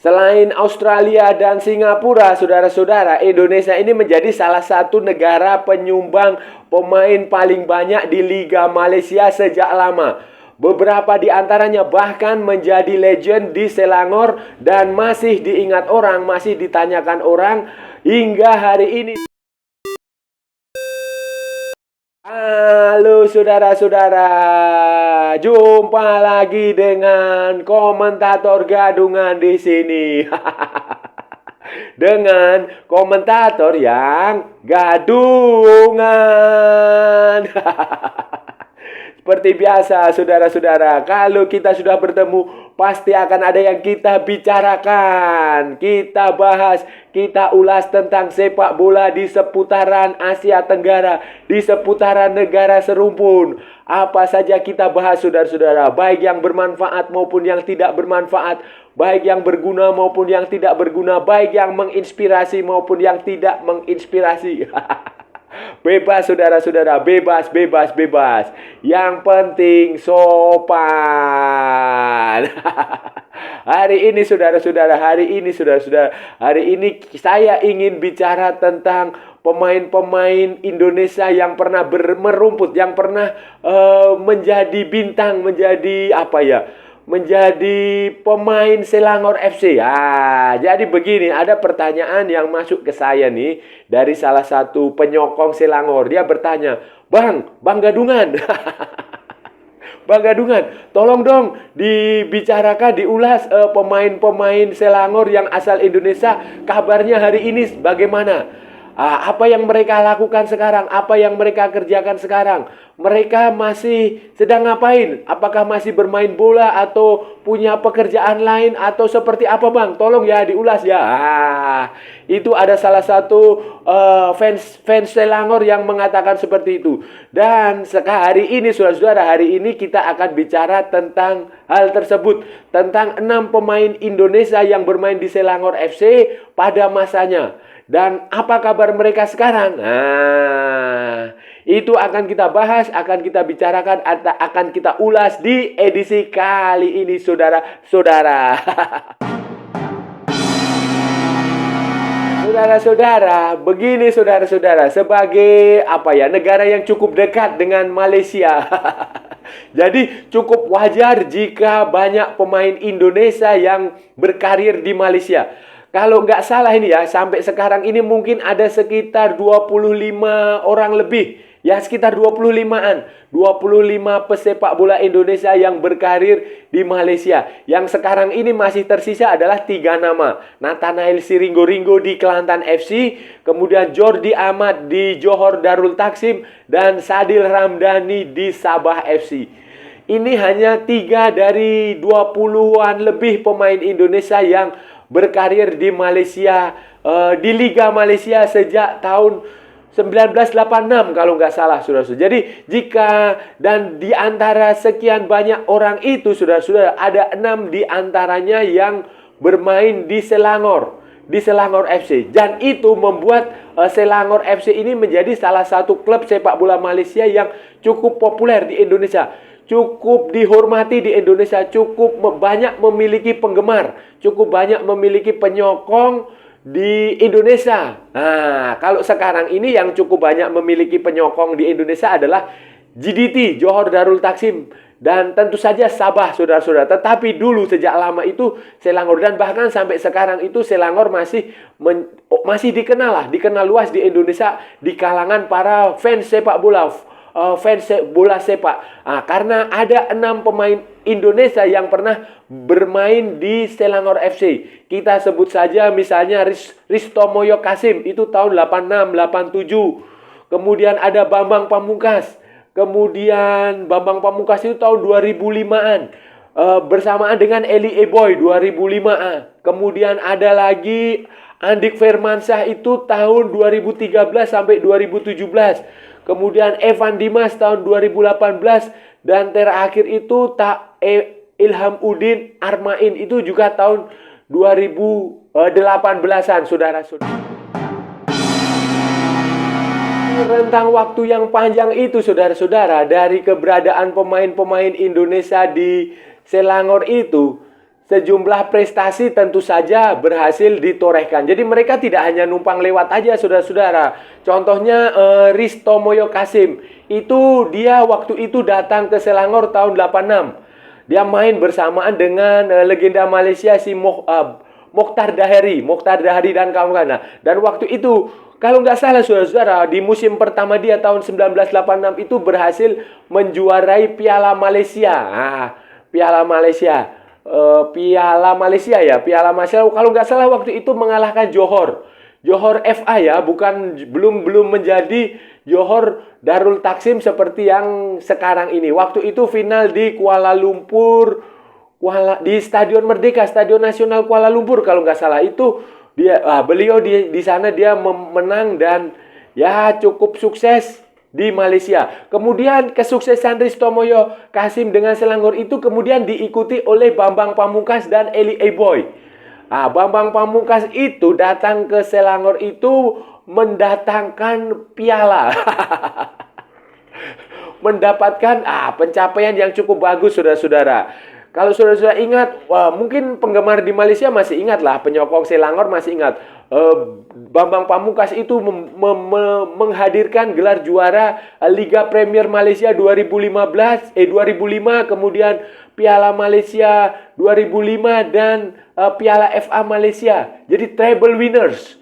Selain Australia dan Singapura, saudara-saudara, Indonesia ini menjadi salah satu negara penyumbang pemain paling banyak di Liga Malaysia sejak lama. Beberapa di antaranya bahkan menjadi legend di Selangor dan masih diingat orang, masih ditanyakan orang hingga hari ini. Halo saudara-saudara, jumpa lagi dengan komentator gadungan di sini. Dengan komentator yang gadungan. Seperti biasa, saudara-saudara, kalau kita sudah bertemu, pasti akan ada yang kita bicarakan. Kita bahas, kita ulas tentang sepak bola di seputaran Asia Tenggara, di seputaran negara serumpun. Apa saja kita bahas, saudara-saudara, baik yang bermanfaat maupun yang tidak bermanfaat, baik yang berguna maupun yang tidak berguna, baik yang menginspirasi maupun yang tidak menginspirasi. Bebas saudara-saudara, bebas, bebas, bebas. Yang penting sopan. Hari ini saudara-saudara, hari ini saya ingin bicara tentang pemain-pemain Indonesia yang pernah merumput, yang pernah menjadi bintang, menjadi apa ya? Menjadi pemain Selangor FC. Jadi begini, ada pertanyaan yang masuk ke saya nih dari salah satu penyokong Selangor. Dia bertanya, Bang Gadungan, Bang Gadungan, tolong dong dibicarakan, diulas pemain-pemain Selangor yang asal Indonesia, kabarnya hari ini bagaimana? Apa yang mereka lakukan sekarang? Apa yang mereka kerjakan sekarang? Mereka masih sedang ngapain? Apakah masih bermain bola atau punya pekerjaan lain atau seperti apa, Bang? Tolong ya diulas ya. Itu ada salah satu fans Selangor yang mengatakan seperti itu. Dan hari ini, saudara-saudara, hari ini kita akan bicara tentang hal tersebut. Tentang 6 pemain Indonesia yang bermain di Selangor FC pada masanya. Dan apa kabar mereka sekarang? Itu akan kita bahas, akan kita bicarakan, akan kita ulas di edisi kali ini, saudara-saudara. Saudara-saudara, begini saudara-saudara, sebagai negara yang cukup dekat dengan Malaysia. Jadi cukup wajar jika banyak pemain Indonesia yang berkarir di Malaysia. Kalau nggak salah ini ya, sampai sekarang ini mungkin ada sekitar 25 orang lebih. Ya, sekitar 25-an. 25 pesepak bola Indonesia yang berkarir di Malaysia. Yang sekarang ini masih tersisa adalah 3 nama. Nathanael Siringgo di Kelantan FC. Kemudian Jordi Amat di Johor Darul Taksim. Dan Sadil Ramdhani di Sabah FC. Ini hanya 3 dari 20-an lebih pemain Indonesia yang berkarir di Malaysia, di Liga Malaysia sejak tahun 1986 kalau nggak salah, saudara-saudara. Jadi dan di antara sekian banyak orang itu, saudara-saudara, ada 6 di antaranya yang bermain di Selangor FC. Dan itu membuat Selangor FC ini menjadi salah satu klub sepak bola Malaysia yang cukup populer di Indonesia. Cukup dihormati di Indonesia, cukup banyak memiliki penggemar, cukup banyak memiliki penyokong di Indonesia. Nah, kalau sekarang ini yang cukup banyak memiliki penyokong di Indonesia adalah JDT, Johor Darul Taksim, dan tentu saja Sabah, saudara-saudara. Tetapi dulu sejak lama itu Selangor, dan bahkan sampai sekarang itu Selangor masih dikenal luas di Indonesia di kalangan para fans sepak bola. Bola sepak. Karena ada 6 pemain Indonesia yang pernah bermain di Selangor FC. Kita sebut saja misalnya Risto Moyo Kasim, itu tahun 86, 87. Kemudian ada Bambang Pamungkas. Kemudian Bambang Pamungkas itu tahun 2005-an. Bersamaan dengan Eli Eboy 2005. Kemudian ada lagi Andik Firmansyah itu tahun 2013 sampai 2017. Kemudian Evan Dimas tahun 2018. Dan terakhir itu Ilham Udin Armain itu juga tahun 2018-an, saudara-saudara. Rentang waktu yang panjang itu, saudara-saudara, dari keberadaan pemain-pemain Indonesia di Selangor itu, sejumlah prestasi tentu saja berhasil ditorehkan. Jadi mereka tidak hanya numpang lewat aja, saudara-saudara. Contohnya Risto Moyo Kasim. Itu dia waktu itu datang ke Selangor tahun 86. Dia main bersamaan dengan legenda Malaysia si Mokhtar Dahiri dan kawan-kawan. Nah, dan waktu itu kalau nggak salah saudara-saudara, di musim pertama dia tahun 1986 itu berhasil menjuarai Piala Malaysia. Piala Malaysia. Piala Malaysia ya, Piala Malaysia. Kalau nggak salah waktu itu mengalahkan Johor FA ya, belum menjadi Johor Darul Taksim seperti yang sekarang ini. Waktu itu final di Kuala Lumpur, di Stadion Merdeka, Stadion Nasional Kuala Lumpur kalau nggak salah. Itu beliau di sana dia menang dan ya cukup sukses di Malaysia. Kemudian kesuksesan Risto Moyo Kasim dengan Selangor itu kemudian diikuti oleh Bambang Pamungkas dan Eli Eboy. Bambang Pamungkas itu datang ke Selangor itu mendatangkan piala. Mendapatkan pencapaian yang cukup bagus, saudara-saudara. Kalau saudara-saudara ingat, mungkin penggemar di Malaysia masih ingat lah, penyokong Selangor masih ingat. Bambang Pamungkas itu menghadirkan gelar juara Liga Premier Malaysia 2005, kemudian Piala Malaysia 2005 dan Piala FA Malaysia. Jadi treble winners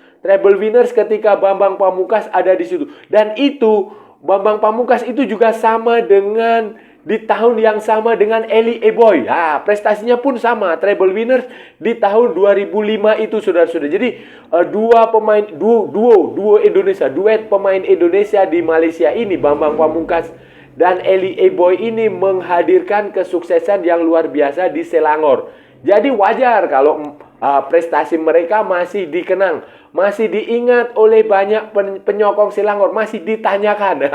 ketika Bambang Pamungkas ada di situ. Dan itu Bambang Pamungkas itu juga sama dengan di tahun yang sama dengan Eli Eboy. Prestasinya pun sama, treble winners di tahun 2005 itu, saudara-saudara. Jadi duo Indonesia, duet pemain Indonesia di Malaysia ini, Bambang Pamungkas dan Eli Eboy ini menghadirkan kesuksesan yang luar biasa di Selangor. Jadi wajar kalau prestasi mereka masih dikenang, masih diingat oleh banyak penyokong Selangor, masih ditanyakan.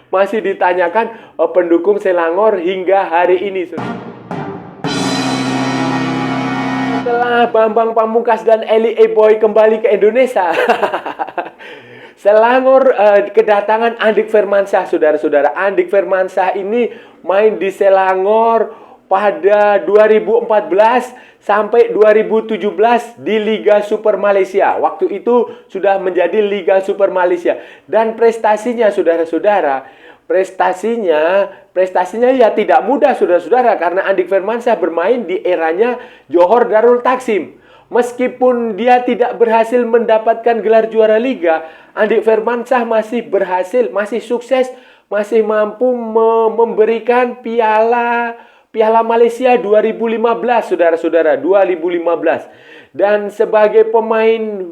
Masih ditanyakan pendukung Selangor hingga hari ini. Setelah Bambang Pamungkas dan Eli Eboy kembali ke Indonesia, Selangor kedatangan Andik Firmansyah, saudara-saudara. Andik Firmansyah ini main di Selangor pada 2014 sampai 2017 di Liga Super Malaysia. Waktu itu sudah menjadi Liga Super Malaysia. Dan prestasinya, saudara-saudara, prestasinya ya tidak mudah, saudara-saudara, karena Andik Firmansyah bermain di eranya Johor Darul Taksim. Meskipun dia tidak berhasil mendapatkan gelar juara liga, Andik Firmansyah masih berhasil, masih sukses, masih mampu memberikan Piala Malaysia 2015, saudara-saudara, 2015. Dan sebagai pemain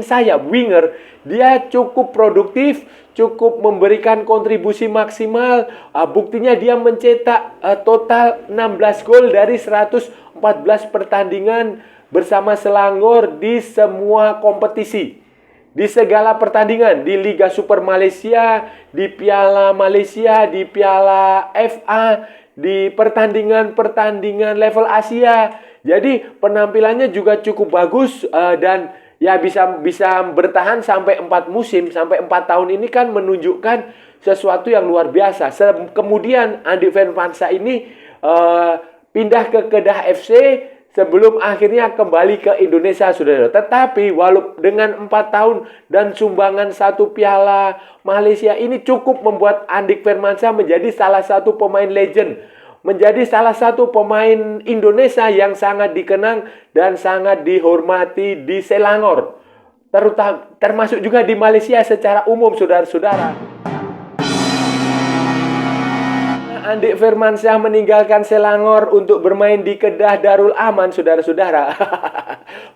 sayap, winger, dia cukup produktif, cukup memberikan kontribusi maksimal. Buktinya dia mencetak total 16 gol dari 114 pertandingan bersama Selangor di semua kompetisi. Di segala pertandingan, di Liga Super Malaysia, di Piala Malaysia, di Piala FA, di pertandingan-pertandingan level Asia. Jadi penampilannya juga cukup bagus dan ya bisa bertahan sampai 4 musim, sampai 4 tahun ini kan menunjukkan sesuatu yang luar biasa. Kemudian Andik Firmansyah ini pindah ke Kedah FC sebelum akhirnya kembali ke Indonesia, saudara. Tetapi walaupun dengan 4 tahun dan sumbangan 1 piala Malaysia ini cukup membuat Andik Firmansyah menjadi salah satu pemain legend. Menjadi salah satu pemain Indonesia yang sangat dikenang dan sangat dihormati di Selangor. Termasuk juga di Malaysia secara umum, saudara-saudara. Andik Firmansyah meninggalkan Selangor untuk bermain di Kedah Darul Aman, saudara-saudara.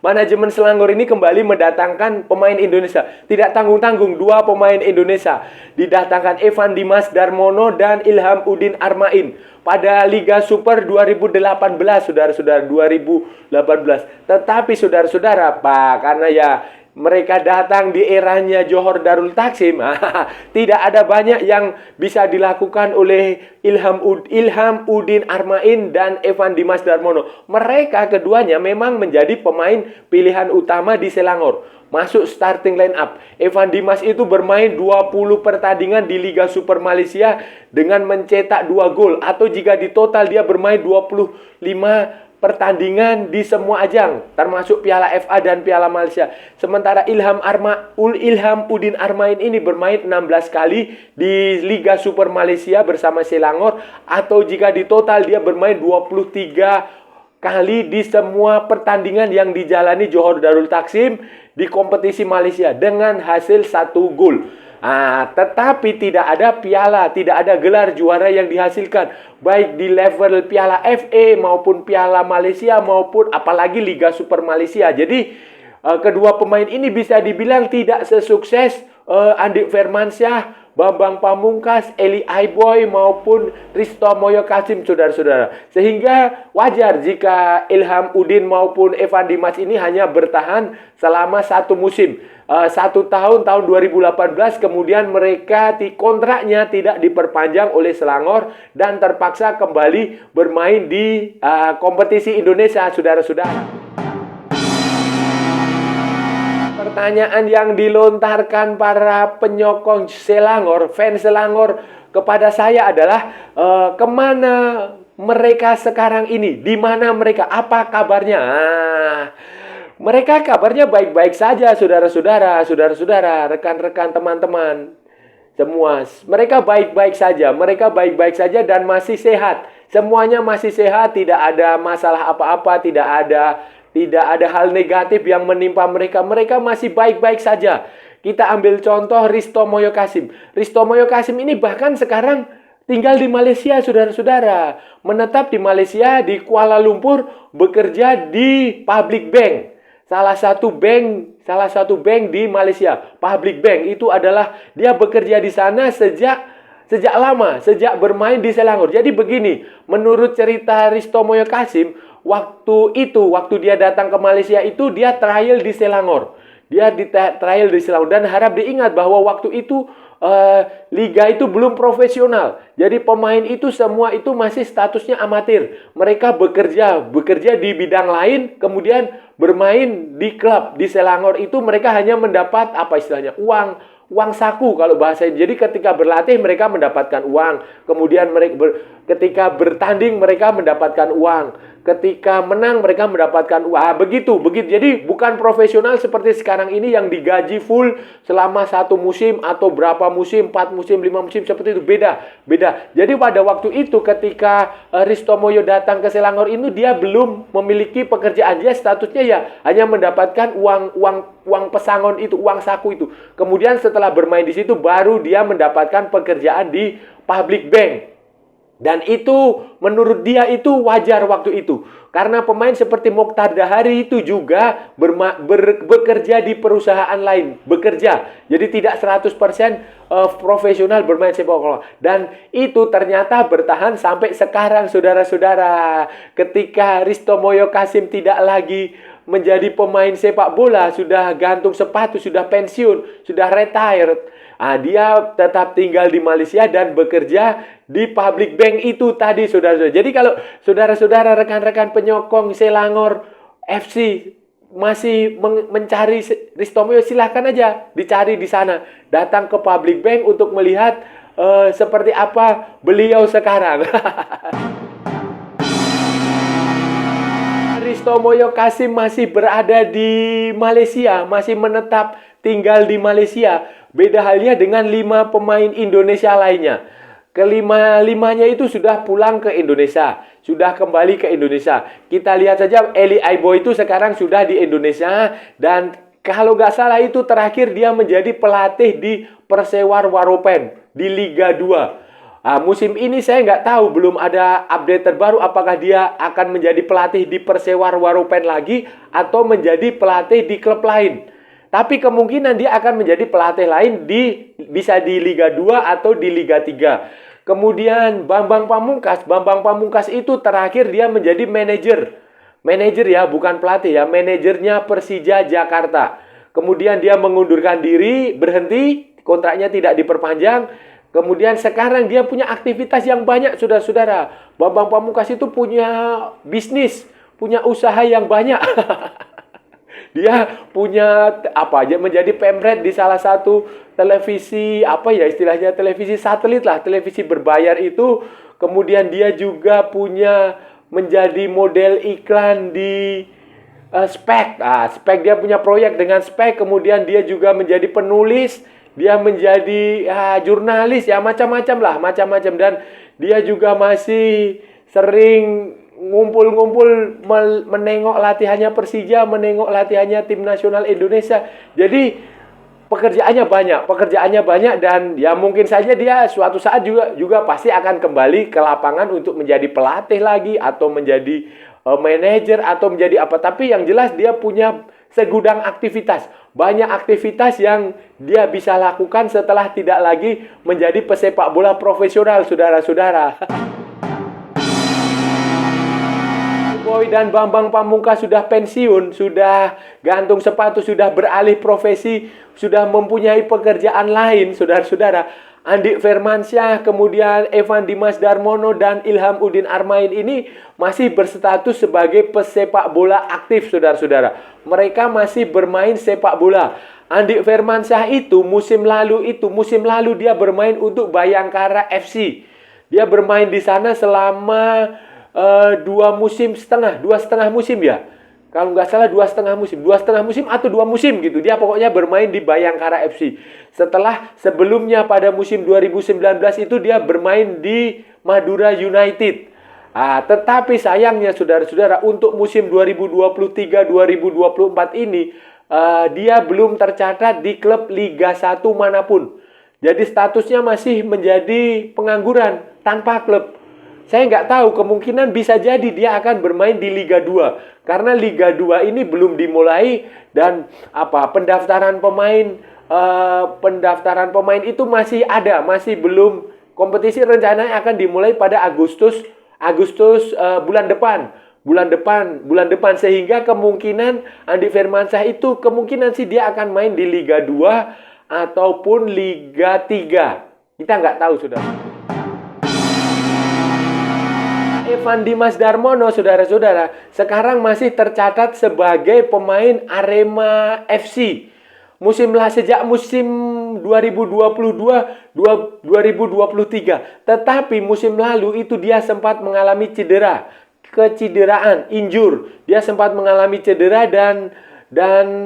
Manajemen Selangor ini kembali mendatangkan pemain Indonesia. Tidak tanggung-tanggung, 2 pemain Indonesia. Didatangkan Evan Dimas Darmono dan Ilham Udin Armain pada Liga Super 2018, saudara-saudara, 2018. Tetapi saudara-saudara, karena ya mereka datang di eranya Johor Darul Taksim, tidak ada banyak yang bisa dilakukan oleh Ilham Udin Armain dan Evan Dimas Darmono. Mereka keduanya memang menjadi pemain pilihan utama di Selangor. Masuk starting line up. Evan Dimas itu bermain 20 pertandingan di Liga Super Malaysia dengan mencetak 2 gol. Atau jika di total dia bermain 25 pertandingan di semua ajang, termasuk Piala FA dan Piala Malaysia. Sementara Ilham Udin Armain ini bermain 16 kali di Liga Super Malaysia bersama Selangor, atau jika di total dia bermain 23 kali di semua pertandingan yang dijalani Johor Darul Takzim di kompetisi Malaysia dengan hasil 1 gol. Tetapi tidak ada piala, tidak ada gelar juara yang dihasilkan, baik di level Piala FA maupun Piala Malaysia maupun apalagi Liga Super Malaysia. Jadi kedua pemain ini bisa dibilang tidak sesukses Andik Firmansyah, Bambang Pamungkas, Eli Aiboy maupun Risto Moyo Kasim, saudara-saudara. Sehingga wajar jika Ilham Udin maupun Evan Dimas ini hanya bertahan selama 1 musim. 1 tahun 2018, kemudian mereka kontraknya tidak diperpanjang oleh Selangor dan terpaksa kembali bermain di kompetisi Indonesia, saudara-saudara. Pertanyaan yang dilontarkan para penyokong Selangor, fans Selangor kepada saya adalah kemana mereka sekarang ini? Di mana mereka? Apa kabarnya? Mereka kabarnya baik-baik saja, saudara-saudara, rekan-rekan, teman-teman. Semua, mereka baik-baik saja dan masih sehat. Semuanya masih sehat, tidak ada masalah apa-apa, tidak ada hal negatif yang menimpa mereka. Mereka masih baik-baik saja. Kita ambil contoh Risto Moyo Kasim. Risto Moyo Kasim ini bahkan sekarang tinggal di Malaysia, saudara-saudara. Menetap di Malaysia, di Kuala Lumpur, bekerja di Public Bank. Salah satu bank di Malaysia. Public Bank itu adalah dia bekerja di sana sejak lama, sejak bermain di Selangor. Jadi begini, menurut cerita Risto Moyo Kasim, waktu dia datang ke Malaysia itu dia trial di Selangor. Dan harap diingat bahwa waktu itu liga itu belum profesional. Jadi pemain itu semua itu masih statusnya amatir. Mereka bekerja di bidang lain, kemudian bermain di klub di Selangor itu mereka hanya mendapat uang saku kalau bahasa ini. Jadi ketika berlatih mereka mendapatkan uang, kemudian ketika bertanding mereka mendapatkan uang, ketika menang mereka mendapatkan uang. Begitu. Jadi bukan profesional seperti sekarang ini yang digaji full selama 1 musim atau berapa musim, 4 musim, 5 musim, seperti itu. Beda. Jadi pada waktu itu ketika Risto Moyo datang ke Selangor ini, dia belum memiliki pekerjaan. Dia statusnya ya hanya mendapatkan uang pesangon itu, uang saku itu. Kemudian setelah bermain di situ baru dia mendapatkan pekerjaan di Public Bank. Dan itu menurut dia itu wajar waktu itu. Karena pemain seperti Mokhtar Dahari itu juga bekerja di perusahaan lain. Jadi tidak 100% profesional bermain sepak bola. Dan itu ternyata bertahan sampai sekarang, saudara-saudara. Ketika Risto Moyo Kasim tidak lagi menjadi pemain sepak bola, sudah gantung sepatu, sudah pensiun, sudah retired. Dia tetap tinggal di Malaysia dan bekerja di Public Bank itu tadi, saudara-saudara. Jadi kalau saudara-saudara, rekan-rekan penyokong Selangor FC masih mencari Risto Moyo, silahkan aja dicari di sana. Datang ke Public Bank untuk melihat seperti apa beliau sekarang. Risto Moyo Kasim masih berada di Malaysia, masih menetap tinggal di Malaysia. Beda halnya dengan 5 pemain Indonesia lainnya. Kelima-limanya itu sudah pulang ke Indonesia, sudah kembali ke Indonesia. Kita lihat saja Eli Aiboy itu sekarang sudah di Indonesia, dan kalau nggak salah itu terakhir dia menjadi pelatih di Persewar Waropen di Liga 2. Musim ini saya nggak tahu, belum ada update terbaru apakah dia akan menjadi pelatih di Persewar Waropen lagi atau menjadi pelatih di klub lain. Tapi kemungkinan dia akan menjadi pelatih lain bisa di Liga 2 atau di Liga 3. Kemudian Bambang Pamungkas itu terakhir dia menjadi manajer ya, bukan pelatih ya, manajernya Persija Jakarta. Kemudian dia mengundurkan diri, berhenti, kontraknya tidak diperpanjang. Kemudian sekarang dia punya aktivitas yang banyak, saudara-saudara. Bambang Pamungkas itu punya bisnis, punya usaha yang banyak. Dia punya menjadi pemret di salah satu televisi, televisi satelit lah, televisi berbayar itu. Kemudian dia juga punya menjadi model iklan di Spek. Spek dia punya proyek dengan Spek, kemudian dia juga menjadi penulis, dia menjadi jurnalis, ya macam-macam lah, macam-macam. Dan dia juga masih sering ngumpul-ngumpul menengok latihannya Persija, menengok latihannya tim nasional Indonesia. Jadi pekerjaannya banyak dan ya mungkin saja dia suatu saat juga pasti akan kembali ke lapangan untuk menjadi pelatih lagi atau menjadi manajer atau menjadi apa. Tapi yang jelas dia punya segudang aktivitas. Banyak aktivitas yang dia bisa lakukan setelah tidak lagi menjadi pesepak bola profesional, saudara-saudara. Boy dan Bambang Pamungkas sudah pensiun, sudah gantung sepatu, sudah beralih profesi, sudah mempunyai pekerjaan lain, saudara-saudara. Andik Firmansyah, kemudian Evan Dimas Darmono, dan Ilham Udin Armain ini masih berstatus sebagai pesepak bola aktif, saudara-saudara. Mereka masih bermain sepak bola. Andik Firmansyah itu musim lalu dia bermain untuk Bayangkara FC. Dia bermain di sana selama 2,5 musim ya. Kalau nggak salah 2,5 musim atau 2 musim gitu. Dia pokoknya bermain di Bayangkara FC. Sebelumnya pada musim 2019 itu dia bermain di Madura United. Tetapi sayangnya saudara-saudara, untuk musim 2023-2024 ini dia belum tercatat di klub Liga 1 manapun. Jadi statusnya masih menjadi pengangguran tanpa klub. Saya nggak tahu, kemungkinan bisa jadi dia akan bermain di Liga 2. Karena Liga 2 ini belum dimulai dan pendaftaran pemain itu masih ada, masih belum. Kompetisi rencananya akan dimulai pada Agustus bulan depan, sehingga kemungkinan Andik Firmansyah itu kemungkinan sih dia akan main di Liga 2 ataupun Liga 3. Kita nggak tahu, saudara. Evan Dimas Darmono, saudara-saudara, sekarang masih tercatat sebagai pemain Arema FC. Sejak musim 2022-2023. Tetapi musim lalu itu dia sempat mengalami injur. Dia sempat mengalami cedera dan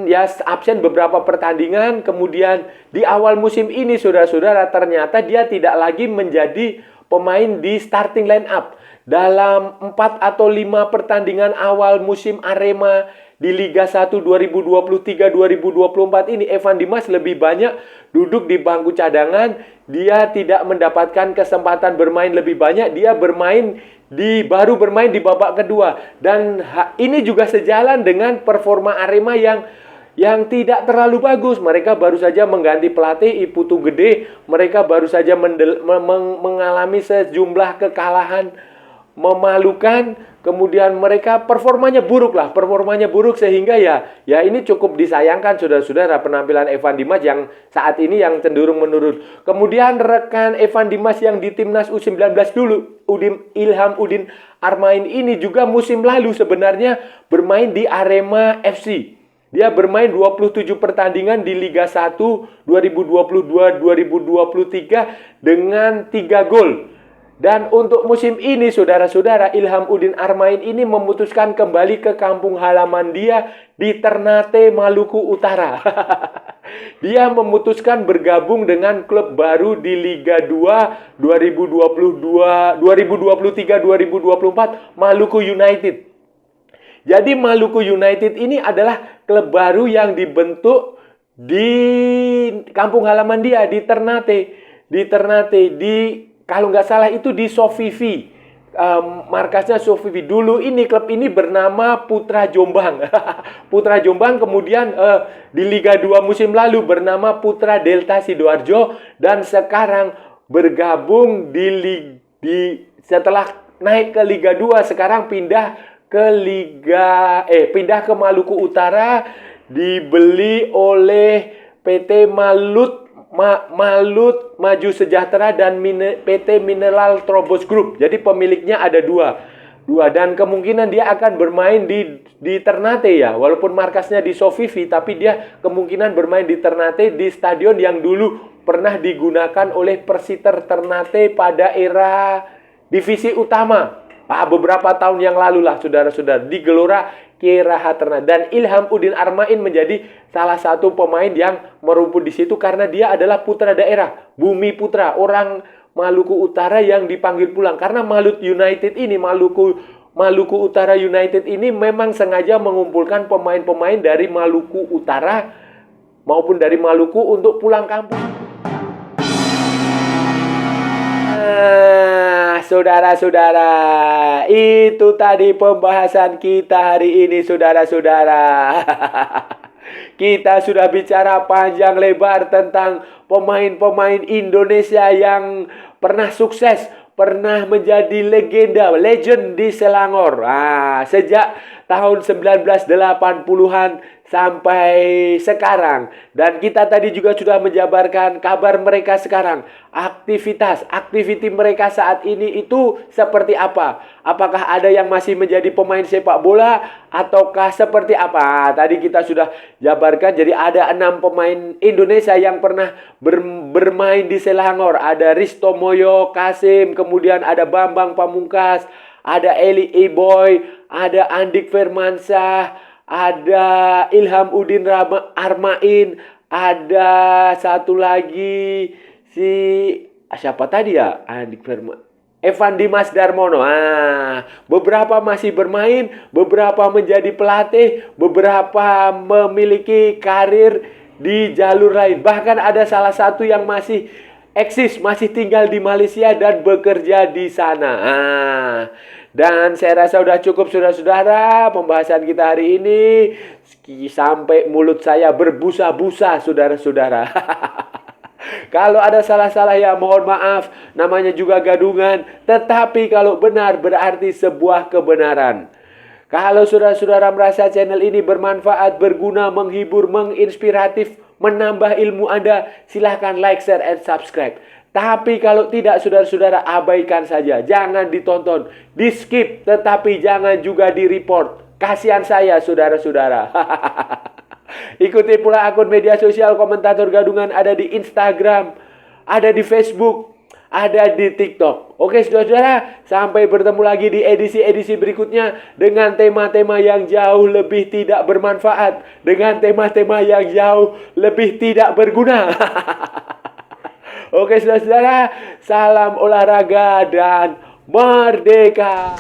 ya absen beberapa pertandingan. Kemudian di awal musim ini, saudara-saudara, ternyata dia tidak lagi menjadi pemain di starting line up. Dalam 4 atau 5 pertandingan awal musim Arema di Liga 1 2023-2024 ini, Evan Dimas lebih banyak duduk di bangku cadangan. Dia tidak mendapatkan kesempatan bermain lebih banyak. Dia baru bermain di babak kedua. Dan ini juga sejalan dengan performa Arema yang tidak terlalu bagus. Mereka baru saja mengganti pelatih Iputu Gede. Mereka baru saja mengalami sejumlah kekalahan memalukan. Kemudian mereka performanya buruk sehingga ya ini cukup disayangkan, saudara-saudara, penampilan Evan Dimas yang saat ini yang cenderung menurun. Kemudian rekan Evan Dimas yang di timnas U19 dulu, Ilham Udin Armain ini juga musim lalu sebenarnya bermain di Arema FC. Dia bermain 27 pertandingan di Liga 1 2022-2023 dengan 3 gol. Dan untuk musim ini, saudara-saudara, Ilham Udin Armain ini memutuskan kembali ke kampung halaman dia di Ternate, Maluku Utara. Dia memutuskan bergabung dengan klub baru di Liga 2 2023-2024, Maluku United. Jadi Maluku United ini adalah klub baru yang dibentuk di kampung halaman dia, di Ternate. Kalau nggak salah itu di Sofivi. Markasnya Sofivi. Dulu ini klub ini bernama Putra Jombang. Putra Jombang, kemudian di Liga 2 musim lalu bernama Putra Delta Sidoarjo, dan sekarang bergabung setelah naik ke Liga 2 sekarang pindah ke Maluku Utara, dibeli oleh PT Malut Maju Sejahtera dan PT Mineral Trobos Group. Jadi pemiliknya ada dua. Dan kemungkinan dia akan bermain di Ternate ya. Walaupun markasnya di Sofivi, tapi dia kemungkinan bermain di Ternate, di stadion yang dulu pernah digunakan oleh Persiter Ternate pada era divisi utama. Beberapa tahun yang lalu lah, saudara-saudara, di Gelora Kerahaterna. Dan Ilham Udin Armain menjadi salah satu pemain yang merumput di situ karena dia adalah putra daerah, Bumi Putra, orang Maluku Utara yang dipanggil pulang. Karena Maluku Utara United ini memang sengaja mengumpulkan pemain-pemain dari Maluku Utara maupun dari Maluku untuk pulang kampung. Saudara-saudara, itu tadi pembahasan kita hari ini, saudara-saudara. Kita sudah bicara panjang lebar tentang pemain-pemain Indonesia yang pernah sukses, pernah menjadi legend di Selangor. Sejak tahun 1980-an sampai sekarang. Dan kita tadi juga sudah menjabarkan kabar mereka sekarang. Aktiviti mereka saat ini itu seperti apa? Apakah ada yang masih menjadi pemain sepak bola ataukah seperti apa? Tadi kita sudah jabarkan. Jadi ada 6 pemain Indonesia yang pernah bermain di Selangor. Ada Risto Moyo Kasim, kemudian ada Bambang Pamungkas, ada Eli Eboy, ada Andik Firmansyah, ada Ilham Udin Armain, ada satu lagi siapa tadi ya? Andik Firman, Evan Dimas Darmono. Beberapa masih bermain, beberapa menjadi pelatih, beberapa memiliki karir di jalur lain. Bahkan ada salah satu yang masih eksis, masih tinggal di Malaysia dan bekerja di sana. Dan saya rasa sudah cukup, saudara-saudara, pembahasan kita hari ini. Sampai mulut saya berbusa-busa, saudara-saudara. Kalau ada salah-salah ya mohon maaf, namanya juga gadungan. Tetapi kalau benar berarti sebuah kebenaran. Kalau saudara-saudara merasa channel ini bermanfaat, berguna, menghibur, menginspiratif, menambah ilmu Anda, silahkan like, share, and subscribe. Tapi kalau tidak, saudara-saudara, abaikan saja. Jangan ditonton, di skip, tetapi jangan juga di report. Kasihan saya, saudara-saudara. Ikuti pula akun media sosial Komentator Gadungan, ada di Instagram, ada di Facebook, ada di TikTok. Oke, saudara-saudara, sampai bertemu lagi di edisi-edisi berikutnya dengan tema-tema yang jauh lebih tidak bermanfaat, dengan tema-tema yang jauh lebih tidak berguna. Oke, saudara-saudara, salam olahraga dan merdeka.